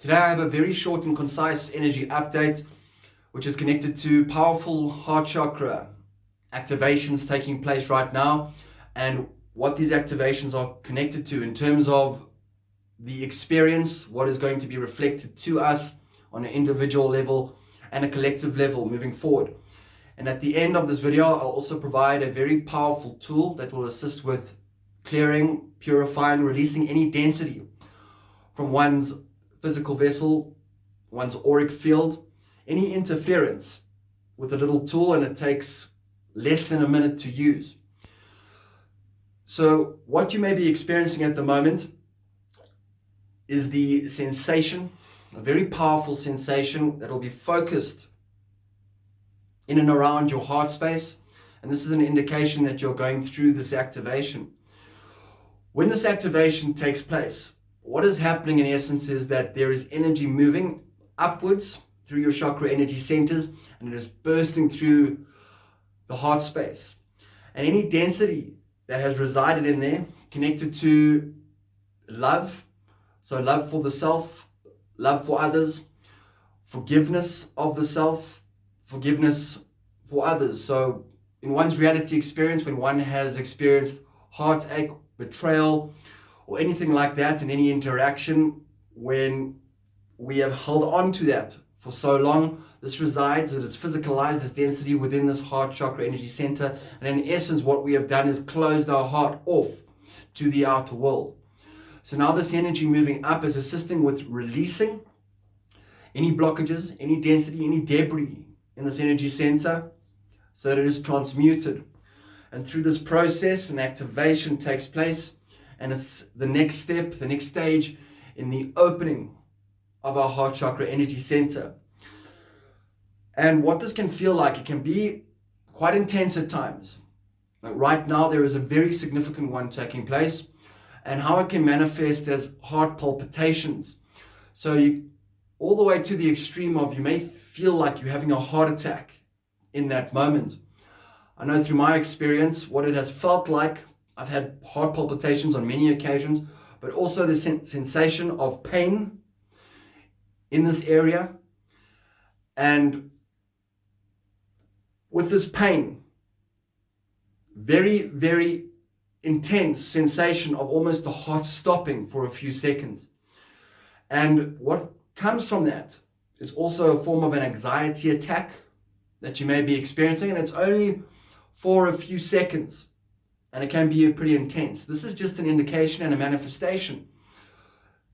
Today I have a very short and concise energy update which is connected to powerful heart chakra activations taking place right now, and what these activations are connected to in terms of the experience, what is going to be reflected to us on an individual level and a collective level moving forward. And at the end of this video, I'll also provide a very powerful tool that will assist with clearing, purifying, releasing any density from one's physical vessel, one's auric field, any interference with a little tool, and it takes less than a minute to use. So what you may be experiencing at the moment is the sensation, a very powerful sensation that will be focused in and around your heart space. And this is an indication that you're going through this activation. When this activation takes place, what is happening in essence is that there is energy moving upwards through your chakra energy centers, and it is bursting through the heart space. And any density that has resided in there, connected to love, so love for the self, love for others, forgiveness of the self, forgiveness for others. So in one's reality experience, when one has experienced heartache, betrayal, or anything like that in any interaction, when we have held on to that for so long, this resides, it is physicalized as density within this heart chakra energy center. And in essence, what we have done is closed our heart off to the outer world. So now this energy moving up is assisting with releasing any blockages, any density, any debris in this energy center, so that it is transmuted. And through this process, an activation takes place, and it's the next step, the next stage in the opening of our heart chakra energy center. And what this can feel like, it can be quite intense at times. Like right now, there is a very significant one taking place, and how it can manifest as heart palpitations. So you, all the way to the extreme of, you may feel like you're having a heart attack in that moment. I know through my experience what it has felt like. I've had heart palpitations on many occasions, but also the sensation of pain in this area. And with this pain, very, very intense sensation of almost the heart stopping for a few seconds. And what comes from that is also a form of an anxiety attack that you may be experiencing, and it's only for a few seconds, and it can be pretty intense. This is just an indication and a manifestation,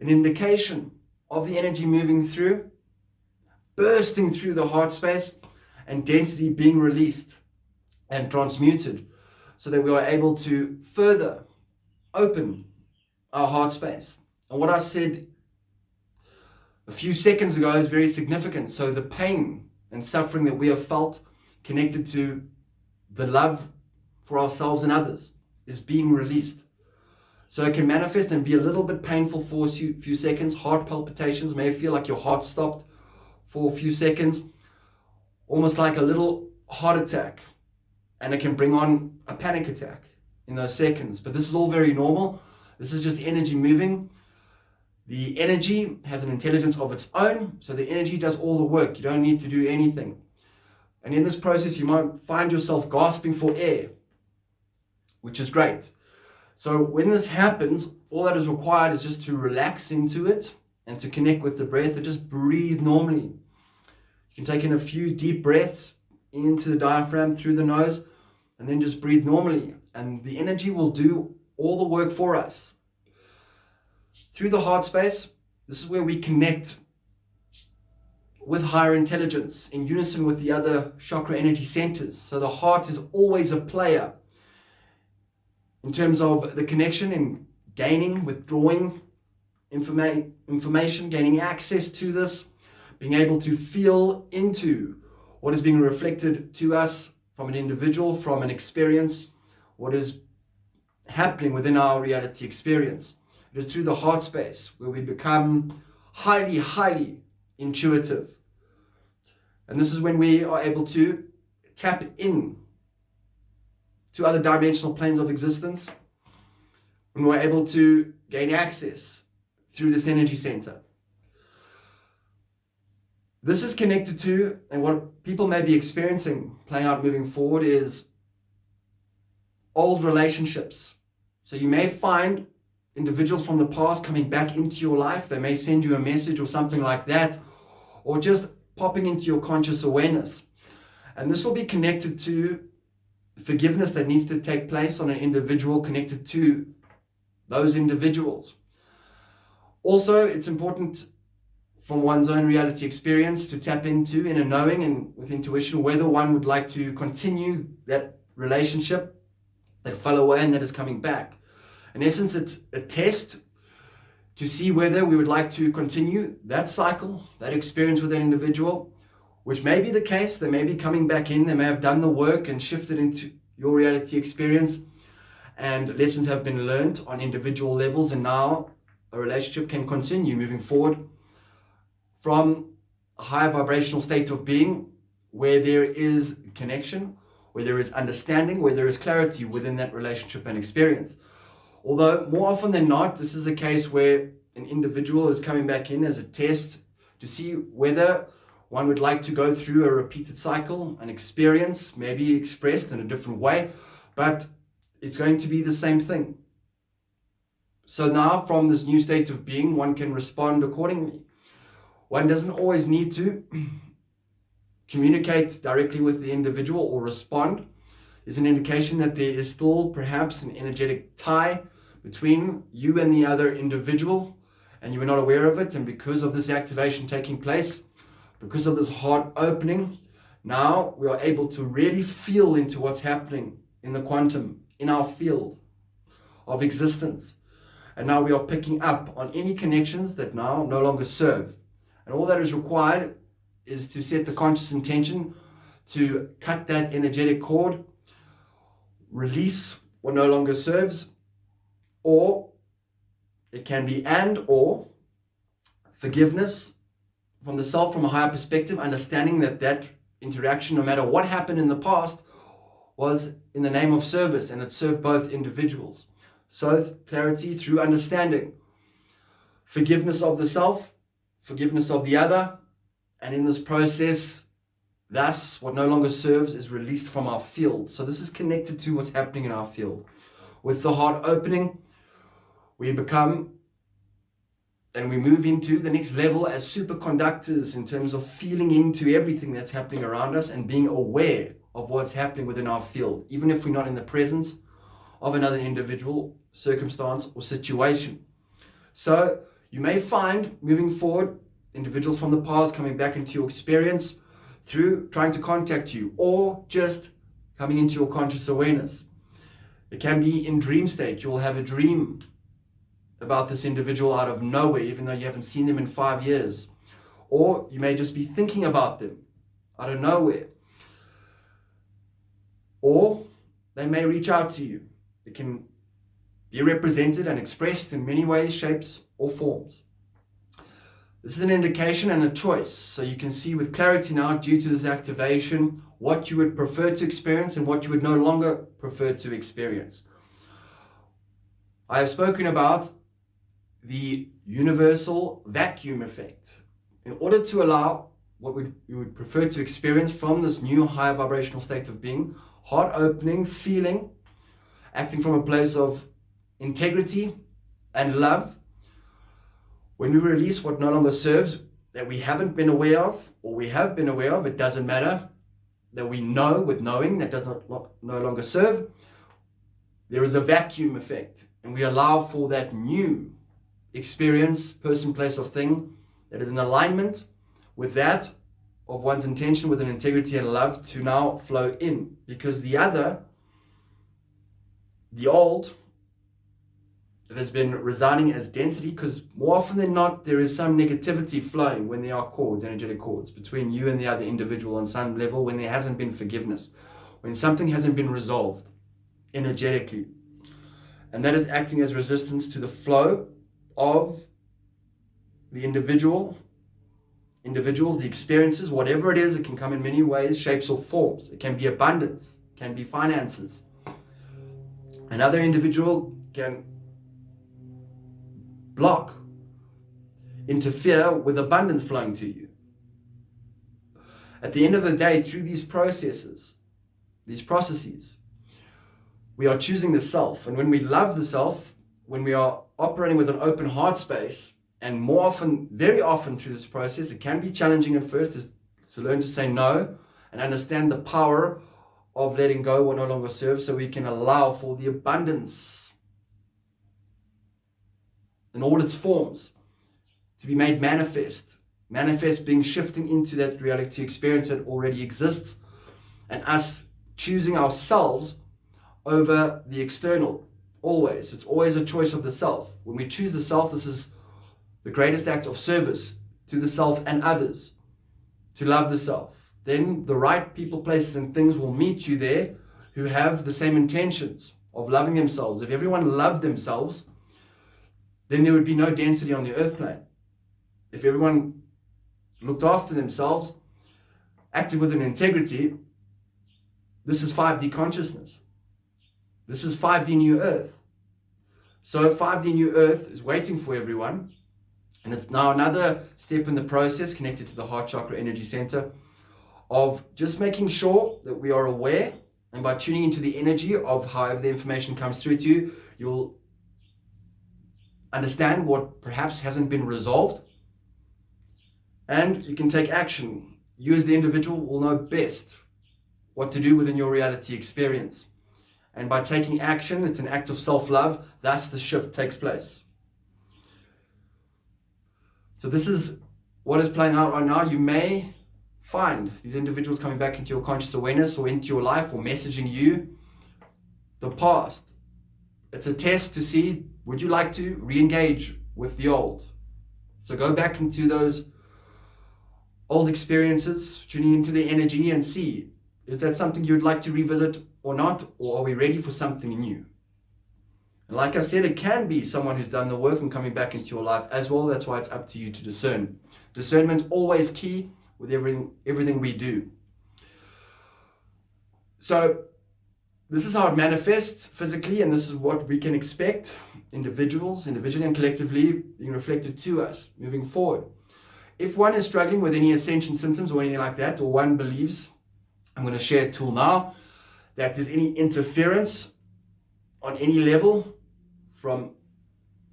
an indication of the energy moving through, bursting through the heart space, and density being released and transmuted, so that we are able to further open our heart space. And what I said a few seconds ago is very significant. So the pain and suffering that we have felt connected to the love for ourselves and others is being released. So it can manifest and be a little bit painful for a few seconds. Heart palpitations may feel like your heart stopped for a few seconds, almost like a little heart attack. And it can bring on a panic attack in those seconds. But this is all very normal. This is just energy moving. The energy has an intelligence of its own, so the energy does all the work. You don't need to do anything. And in this process, you might find yourself gasping for air, which is great. So when this happens, all that is required is just to relax into it and to connect with the breath and just breathe normally. You can take in a few deep breaths into the diaphragm through the nose, and then just breathe normally. And the energy will do all the work for us. Through the heart space, this is where we connect with higher intelligence in unison with the other chakra energy centers. So the heart is always a player in terms of the connection and gaining, withdrawing information, gaining access to this, being able to feel into what is being reflected to us from an individual, from an experience, what is happening within our reality experience. It is through the heart space where we become highly, highly intuitive. And this is when we are able to tap in to other dimensional planes of existence, when we're able to gain access through this energy center. This is connected to, and what people may be experiencing playing out moving forward, is old relationships. So you may find individuals from the past coming back into your life. They may send you a message or something like that, or just popping into your conscious awareness. And this will be connected to forgiveness that needs to take place on an individual, connected to those individuals. Also, it's important from one's own reality experience to tap into inner knowing and with intuition whether one would like to continue that relationship that fell away and that is coming back. In essence, it's a test to see whether we would like to continue that cycle, that experience with an individual, which may be the case. They may be coming back in, they may have done the work and shifted into your reality experience, and lessons have been learned on individual levels, and now a relationship can continue moving forward from a higher vibrational state of being where there is connection, where there is understanding, where there is clarity within that relationship and experience. Although more often than not, this is a case where an individual is coming back in as a test to see whether one would like to go through a repeated cycle, an experience, maybe expressed in a different way, but it's going to be the same thing. So now from this new state of being, one can respond accordingly. One doesn't always need to communicate directly with the individual or respond. There's an indication that there is still perhaps an energetic tie between you and the other individual, and you are not aware of it. And because of this activation taking place, because of this heart opening, now we are able to really feel into what's happening in the quantum, in our field of existence. And now we are picking up on any connections that now no longer serve. And all that is required is to set the conscious intention to cut that energetic cord, release what no longer serves, or it can be or forgiveness from the self, from a higher perspective, understanding that that interaction, no matter what happened in the past, was in the name of service, and it served both individuals. So clarity through understanding, forgiveness of the self, forgiveness of the other, and in this process, thus what no longer serves is released from our field. So this is connected to what's happening in our field. With the heart opening, we become and we move into the next level as superconductors in terms of feeling into everything that's happening around us and being aware of what's happening within our field, even if we're not in the presence of another individual, circumstance, or situation. So you may find moving forward individuals from the past coming back into your experience through trying to contact you, or just coming into your conscious awareness. It can be in dream state. You'll have a dream about this individual out of nowhere, even though you haven't seen them in 5 years. Or you may just be thinking about them out of nowhere. Or they may reach out to you. It can be represented and expressed in many ways, shapes, or forms. This is an indication and a choice. So you can see with clarity now, due to this activation, what you would prefer to experience and what you would no longer prefer to experience. I have spoken about the universal vacuum effect. In order to allow what you would prefer to experience from this new higher vibrational state of being, heart opening, feeling, acting from a place of integrity and love, when we release what no longer serves, that we haven't been aware of, or we have been aware of, it doesn't matter, that we know with knowing that does no longer serve, there is a vacuum effect, and we allow for that new experience, person, place, or thing that is in alignment with that of one's intention, with an integrity and love, to now flow in. Because the other, the old, that has been residing as density, because more often than not there is some negativity flowing when there are cords, energetic cords, between you and the other individual on some level, when there hasn't been forgiveness, when something hasn't been resolved energetically. And that is acting as resistance to the flow of the individuals, the experiences, whatever it is. It can come in many ways, shapes, or forms. It can be abundance, it can be finances. Another individual can block, interfere with abundance flowing to you. At the end of the day, through these processes, we are choosing the self. And when we love the self, when we are operating with an open heart space, and more often, very often through this process, it can be challenging at first, is to learn to say no and understand the power of letting go what no longer serves, so we can allow for the abundance in all its forms to be made manifest. Manifest being shifting into that reality experience that already exists, and us choosing ourselves over the external. Always. It's always a choice of the self. When we choose the self, this is the greatest act of service to the self and others, to love the self. Then the right people, places, and things will meet you there who have the same intentions of loving themselves. If everyone loved themselves, then there would be no density on the earth plane. If everyone looked after themselves, acted with an integrity, this is 5D consciousness. This is 5D New Earth. So 5D New Earth is waiting for everyone. And it's now another step in the process connected to the heart chakra energy center of just making sure that we are aware, and by tuning into the energy of however the information comes through to you, you'll understand what perhaps hasn't been resolved, and you can take action. You as the individual will know best what to do within your reality experience. And by taking action, it's an act of self-love, thus the shift takes place. So this is what is playing out right now. You may find these individuals coming back into your conscious awareness or into your life, or messaging you the past. It's a test to see, would you like to re-engage with the old? So go back into those old experiences, tuning into the energy, and see, is that something you'd like to revisit or not? Or are we ready for something new? And like I said, it can be someone who's done the work and coming back into your life as well. That's why it's up to you to discern. Discernment always key with everything we do. So this is how it manifests physically, and this is what we can expect individually and collectively, being reflected to us moving forward. If one is struggling with any ascension symptoms or anything like that, or one believes, I'm going to share a tool now, that there's any interference on any level from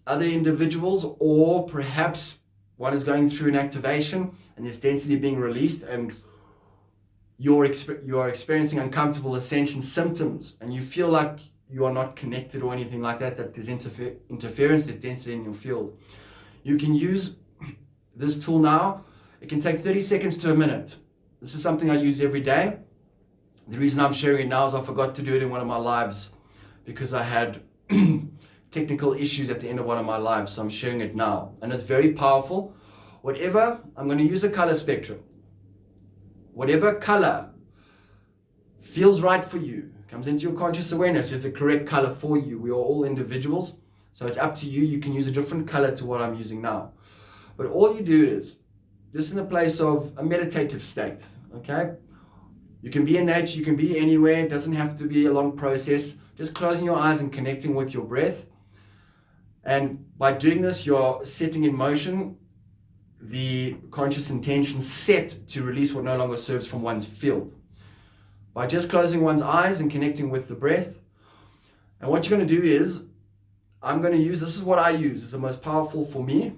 other individuals, or perhaps one is going through an activation and there's density being released, and you are experiencing uncomfortable ascension symptoms, and you feel like you are not connected or anything like that, that there's interference, there's density in your field. You can use this tool now. It can take 30 seconds to a minute. This is something I use every day. The reason I'm sharing it now is I forgot to do it in one of my lives because I had technical issues at the end of one of my lives, so I'm sharing it now. And it's very powerful. I'm going to use a color spectrum. Whatever color feels right for you, comes into your conscious awareness, is the correct color for you. We are all individuals, so it's up to you. You can use a different color to what I'm using now. But all you do is, just in a place of a meditative state, okay? You can be in nature, you can be anywhere, it doesn't have to be a long process. Just closing your eyes and connecting with your breath. And by doing this, you're setting in motion the conscious intention set to release what no longer serves from one's field. By just closing one's eyes and connecting with the breath. And what you're going to do is, this is what I use, is the most powerful for me,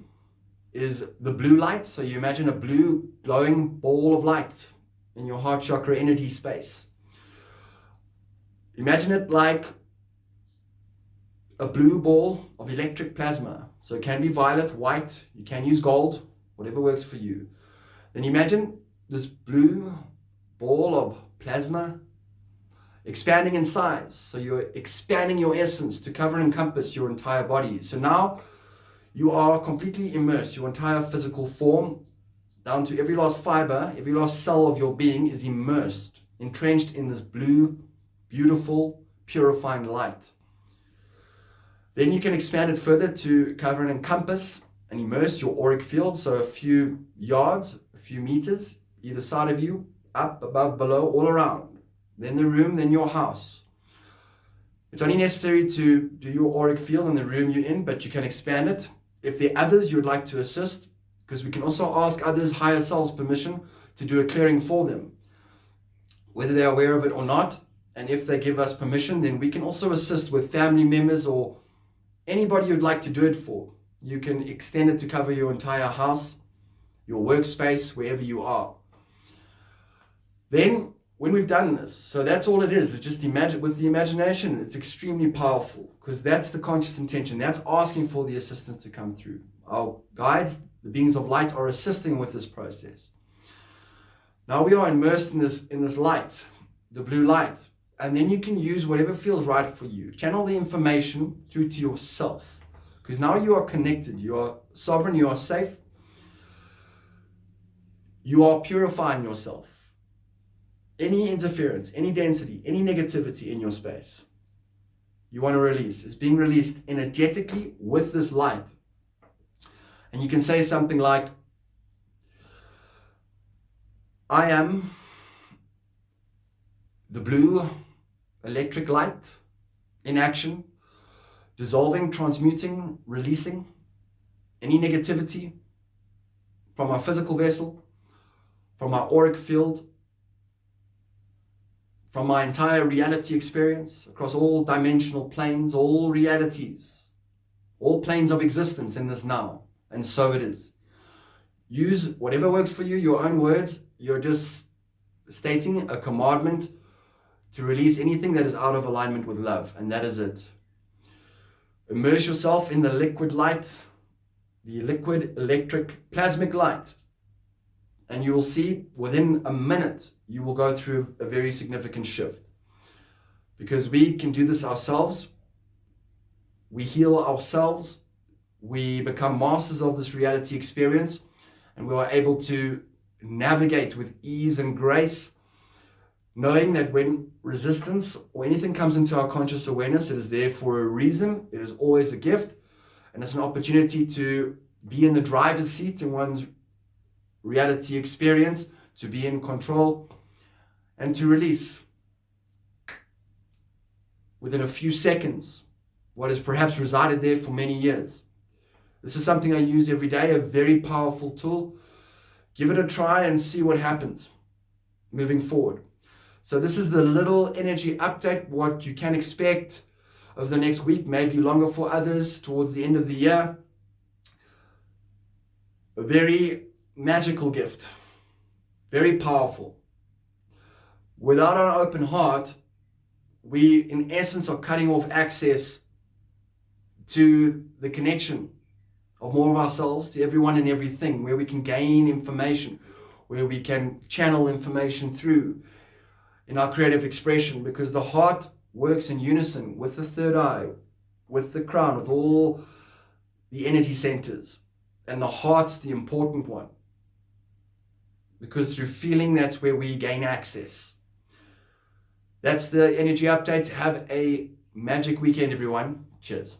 is the blue light. So you imagine a blue glowing ball of light in your heart chakra energy space. Imagine it like a blue ball of electric plasma. So it can be violet, white, you can use gold, whatever works for you. Then imagine this blue ball of plasma expanding in size. So you're expanding your essence to cover and encompass your entire body. So now you are completely immersed. Your entire physical form, down to every last fiber, every last cell of your being, is immersed, entrenched in this blue, beautiful, purifying light. Then you can expand it further to cover and encompass and immerse your auric field. So a few yards, a few meters, either side of you, up, above, below, all around. Then the room, then your house. It's only necessary to do your auric field in the room you're in, but you can expand it. If there are others you would like to assist, because we can also ask others, higher selves, permission to do a clearing for them, whether they're aware of it or not. And if they give us permission, then we can also assist with family members or anybody you'd like to do it for. You can extend it to cover your entire house, your workspace, wherever you are. Then, when we've done this, so that's all it is. It's just imagine with the imagination, it's extremely powerful because that's the conscious intention. That's asking for the assistance to come through. Our guides, the beings of light, are assisting with this process. Now we are immersed in this light, the blue light, and then you can use whatever feels right for you. Channel the information through to yourself because now you are connected. You are sovereign. You are safe. You are purifying yourself. Any interference, any density, any negativity in your space, you want to release. It's being released energetically with this light. And you can say something like, I am the blue electric light in action, dissolving, transmuting, releasing any negativity from our physical vessel, from our auric field, from my entire reality experience, across all dimensional planes, all realities, all planes of existence in this now. And so it is. Use whatever works for you, your own words. You're just stating a commandment to release anything that is out of alignment with love. And that is it. Immerse yourself in the liquid light, the liquid electric plasmic light. And you will see within a minute, you will go through a very significant shift. Because we can do this ourselves. We heal ourselves. We become masters of this reality experience. And we are able to navigate with ease and grace, knowing that when resistance or anything comes into our conscious awareness, it is there for a reason. It is always a gift. And it's an opportunity to be in the driver's seat in one's reality experience, to be in control and to release within a few seconds what has perhaps resided there for many years. This is something I use every day, a very powerful tool. Give it a try and see what happens moving forward. So this is the little energy update, what you can expect over the next week, maybe longer for others towards the end of the year. A very magical gift, very powerful. Without an open heart, we in essence are cutting off access to the connection of more of ourselves, to everyone and everything, where we can gain information, where we can channel information through in our creative expression, because the heart works in unison with the third eye, with the crown, with all the energy centers, and the heart's the important one. Because through feeling, that's where we gain access. That's the energy update. Have a magic weekend, everyone. Cheers.